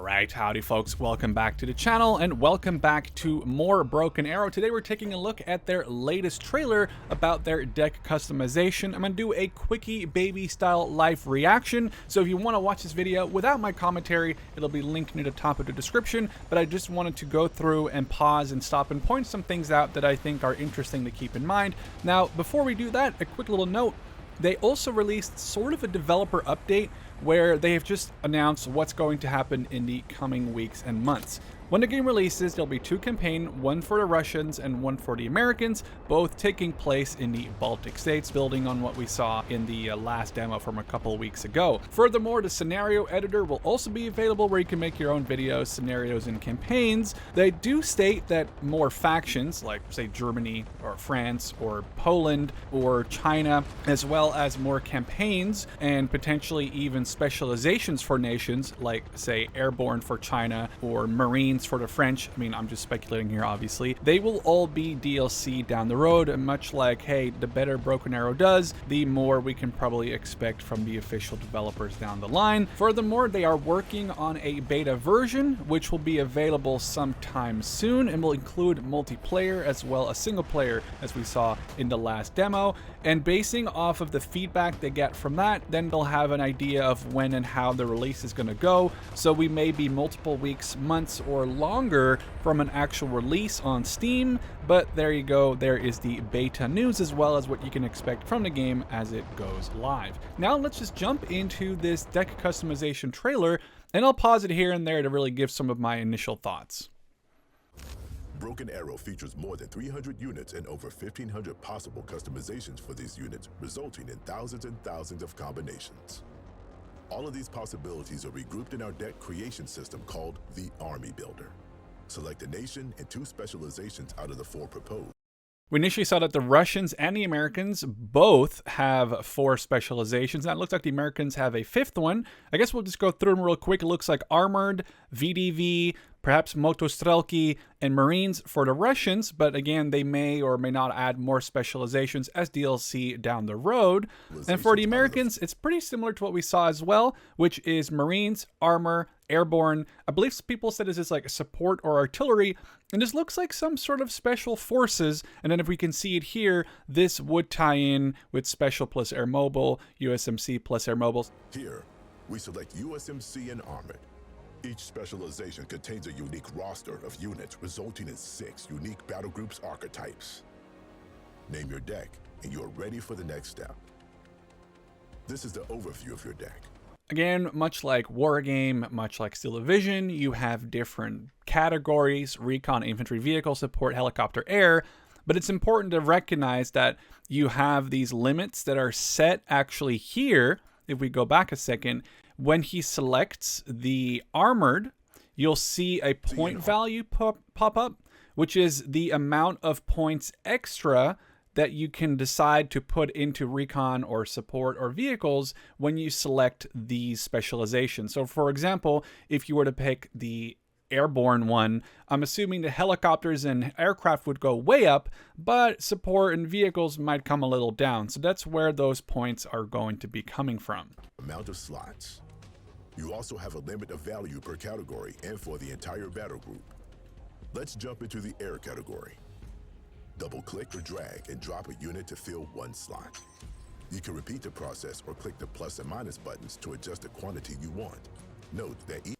Alright, howdy folks, welcome back to the channel and welcome back to more Broken Arrow. Today we're taking a look at their latest trailer about their deck customization. I'm going to do a quickie baby style live reaction, so if you want to watch this video without my commentary, it'll be linked near the top of the description, but I just wanted to go through and pause and stop and point some things out that I think are interesting to keep in mind. Now, before we do that, a quick little note. They also released sort of a developer update where they have just announced what's going to happen in the coming weeks and months. When the game releases, there'll be two campaigns, one for the Russians and one for the Americans, both taking place in the Baltic states, building on what we saw in the last demo from a couple of weeks ago. Furthermore, the scenario editor will also be available where you can make your own videos, scenarios, and campaigns. They do state that more factions, like say Germany or France or Poland or China, as well as more campaigns and potentially even specializations for nations, like say Airborne for China or Marines for the French. I mean, I'm just speculating here, obviously. They will all be DLC down the road, and much like, hey, the better Broken Arrow does, the more we can probably expect from the official developers down the line. Furthermore, they are working on a beta version, which will be available sometime soon, and will include multiplayer as well as single player, as we saw in the last demo. And basing off of the feedback they get from that, then they'll have an idea of when and how the release is going to go. So we may be multiple weeks, months, or longer from an actual release on Steam, but there you go, there is the beta news as well as what you can expect from the game as it goes live. Now let's just jump into this deck customization trailer, and I'll pause it here and there to really give some of my initial thoughts. Broken Arrow features more than 300 units and over 1,500 possible customizations for these units, resulting in thousands and thousands of combinations. All of these possibilities are regrouped in our deck creation system called the Army Builder. Select a nation and 2 specializations out of the 4 proposed. We initially saw that the Russians and the Americans both have 4 specializations. Now it looks like the Americans have a 5th one. I guess we'll just go through them real quick. It looks like Armored, VDV, perhaps Motostrelki, and Marines for the Russians, but again, they may or may not add more specializations as DLC down the road. And for the Americans, it's pretty similar to what we saw as well, which is Marines, Armor, Airborne. I believe people said this is like support or artillery, and this looks like some sort of special forces. And then if we can see it here, this would tie in with Special plus Air Mobile, USMC plus Air Mobile. Here, we select USMC and Armored. Each specialization contains a unique roster of units, resulting in 6 unique battle groups archetypes. Name your deck, and you are ready for the next step. This is the overview of your deck. Again, much like Wargame, much like Steel Division, you have different categories: recon, infantry, vehicle support, helicopter, air. But it's important to recognize that you have these limits that are set actually here. If we go back a second, when he selects the Armored, you'll see a point value pop up, which is the amount of points extra that you can decide to put into recon or support or vehicles when you select these specializations. So for example, if you were to pick the Airborne one, I'm assuming the helicopters and aircraft would go way up, but support and vehicles might come a little down. So that's where those points are going to be coming from. Amount of slots. You also have a limit of value per category and for the entire battle group. Let's jump into the air category. Double click or drag and drop a unit to fill 1 slot. You can repeat the process or click the plus and minus buttons to adjust the quantity you want. Note that each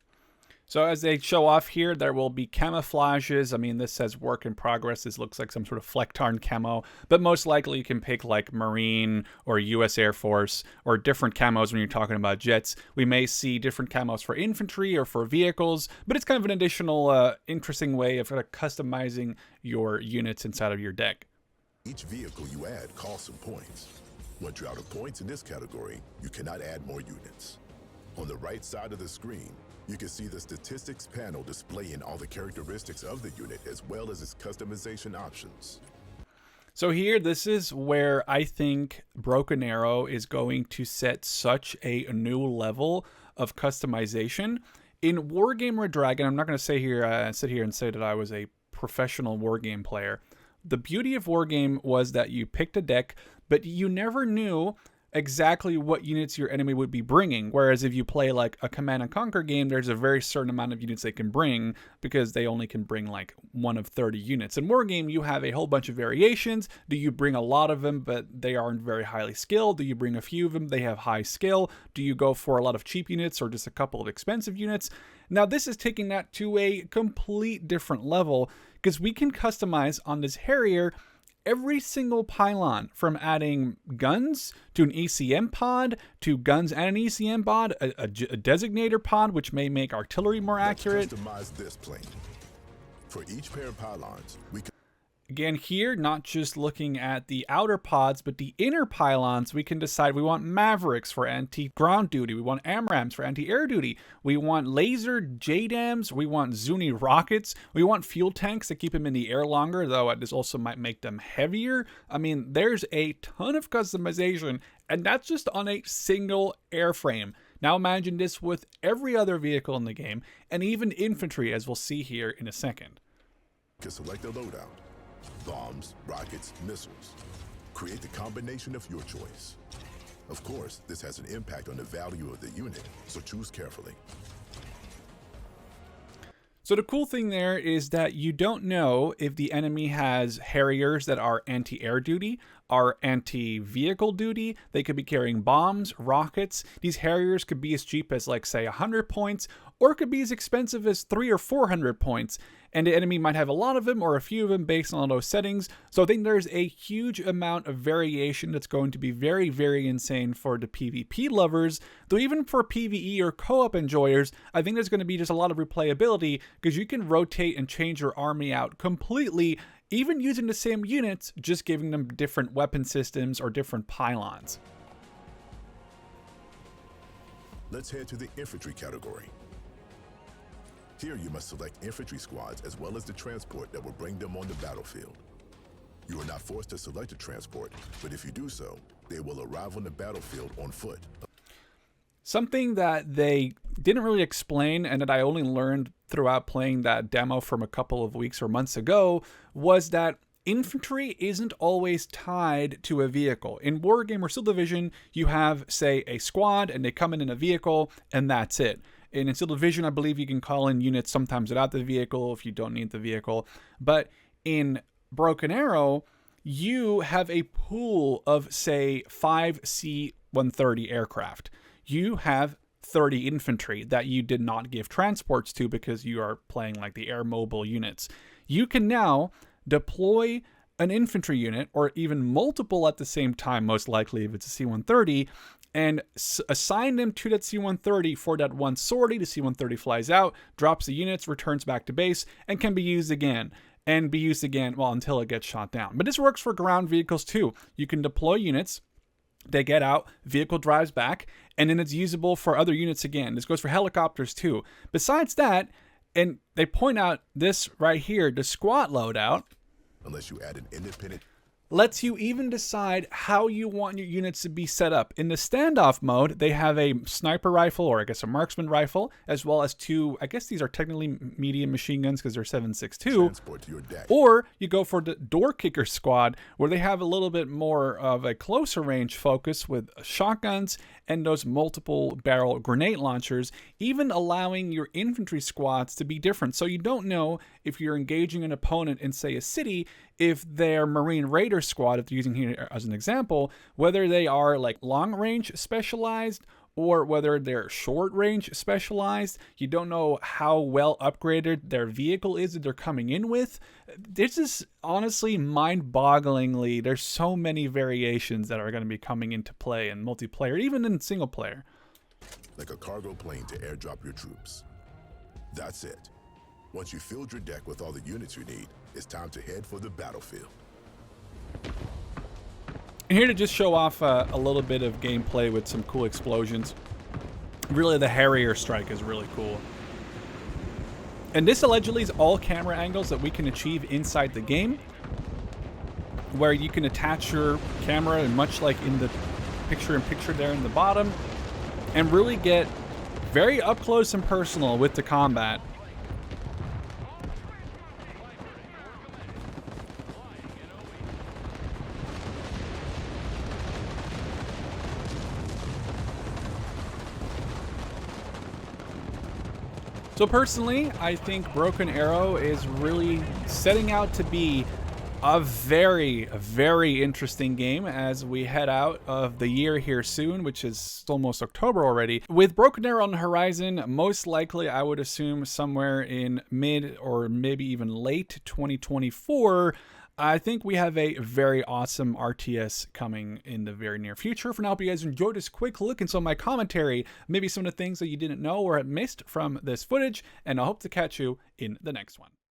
So as they show off here, there will be camouflages. I mean, this says work in progress. This looks like some sort of Flecktarn camo, but most likely you can pick like Marine or US Air Force or different camos when you're talking about jets. We may see different camos for infantry or for vehicles, but it's kind of an additional interesting way of customizing your units inside of your deck. Each vehicle you add costs some points. Once you're out of points in this category, you cannot add more units. On the right side of the screen, you can see the statistics panel displaying all the characteristics of the unit as well as its customization options. So here, this is where I think Broken Arrow is going to set such a new level of customization. In Wargame Dragon, I'm not going to sit here and say that I was a professional Wargame player. The beauty of Wargame was that you picked a deck, but you never knew exactly what units your enemy would be bringing. Whereas if you play like a Command and Conquer game, there's a very certain amount of units they can bring because they only can bring like one of 30 units. In Wargame, you have a whole bunch of variations. Do you bring a lot of them, but they aren't very highly skilled? Do you bring a few of them? They have high skill. Do you go for a lot of cheap units or just a couple of expensive units? Now, this is taking that to a complete different level because we can customize on this Harrier every single pylon, from adding guns to an ECM pod, to guns and an ECM pod, a designator pod, which may make artillery more accurate. Let's customize this plane. For each pair of pylons, we can Again, here, not just looking at the outer pods, but the inner pylons, we can decide we want Mavericks for anti-ground duty. We want AMRAAMs for anti-air duty. We want laser JDAMs. We want Zuni rockets. We want fuel tanks to keep them in the air longer, though this also might make them heavier. I mean, there's a ton of customization, and that's just on a single airframe. Now imagine this with every other vehicle in the game, and even infantry, as we'll see here in a second. select a loadout. Bombs, rockets, missiles. Create the combination of your choice. Of course, this has an impact on the value of the unit, so choose carefully. So the cool thing there is that you don't know if the enemy has Harriers that are anti-air duty, are anti-vehicle duty. They could be carrying bombs, rockets. These Harriers could be as cheap as, like, say, 100 points, or it could be as expensive as 300 or 400 points. And the enemy might have a lot of them or a few of them based on those settings. So I think there's a huge amount of variation that's going to be very, very insane for the PvP lovers. Though even for PvE or co-op enjoyers, I think there's going to be just a lot of replayability because you can rotate and change your army out completely, even using the same units, just giving them different weapon systems or different pylons. Let's head to the infantry category. Here you must select infantry squads as well as the transport that will bring them on the battlefield. You are not forced to select a transport, but if you do so, they will arrive on the battlefield on foot. Something that they didn't really explain and that I only learned throughout playing that demo from a couple of weeks or months ago was that infantry isn't always tied to a vehicle. In Wargame or Steel Division, you have, say, a squad and they come in a vehicle and that's it. In Steel Division, I believe you can call in units sometimes without the vehicle if you don't need the vehicle. But in Broken Arrow, you have a pool of, say, 5 C-130 aircraft. You have 30 infantry that you did not give transports to because you are playing like the air mobile units. You can now deploy an infantry unit, or even multiple at the same time, most likely if it's a C-130, and assign them to that C-130 for that one sortie. The C-130 flies out, drops the units, returns back to base, and can be used again. And be used again, well, until it gets shot down. But this works for ground vehicles too. You can deploy units, they get out, vehicle drives back, and then it's usable for other units again. This goes for helicopters too. Besides that, and they point out this right here, the squat loadout, unless you add an independent, lets you even decide how you want your units to be set up. In the standoff mode, they have a sniper rifle, or I guess a marksman rifle, as well as 2, I guess these are technically medium machine guns because they're 7.62. transport to your deck. Or you go for the door kicker squad, where they have a little bit more of a closer range focus with shotguns and those multiple barrel grenade launchers, even allowing your infantry squads to be different. So you don't know if you're engaging an opponent in, say, a city, if their Marine Raider squad, if they're using here as an example, whether they are like long range specialized or whether they're short range specialized. You don't know how well upgraded their vehicle is that they're coming in with. This is honestly mind-bogglingly, there's so many variations that are going to be coming into play in multiplayer, even in single player. Like a cargo plane to airdrop your troops. That's it. Once you filled your deck with all the units you need, it's time to head for the battlefield. And here to just show off a little bit of gameplay with some cool explosions. Really, the Harrier strike is really cool. And this allegedly is all camera angles that we can achieve inside the game, where you can attach your camera, and much like in the picture-in-picture there in the bottom, and really get very up close and personal with the combat. So personally, I think Broken Arrow is really setting out to be a very interesting game as we head out of the year here soon, which is almost October already. With Broken Arrow on the horizon, most likely I would assume somewhere in mid or maybe even late 2024, I think we have a very awesome RTS coming in the very near future. For now, I hope you guys enjoyed this quick look into my commentary, maybe some of the things that you didn't know or had missed from this footage, and I hope to catch you in the next one.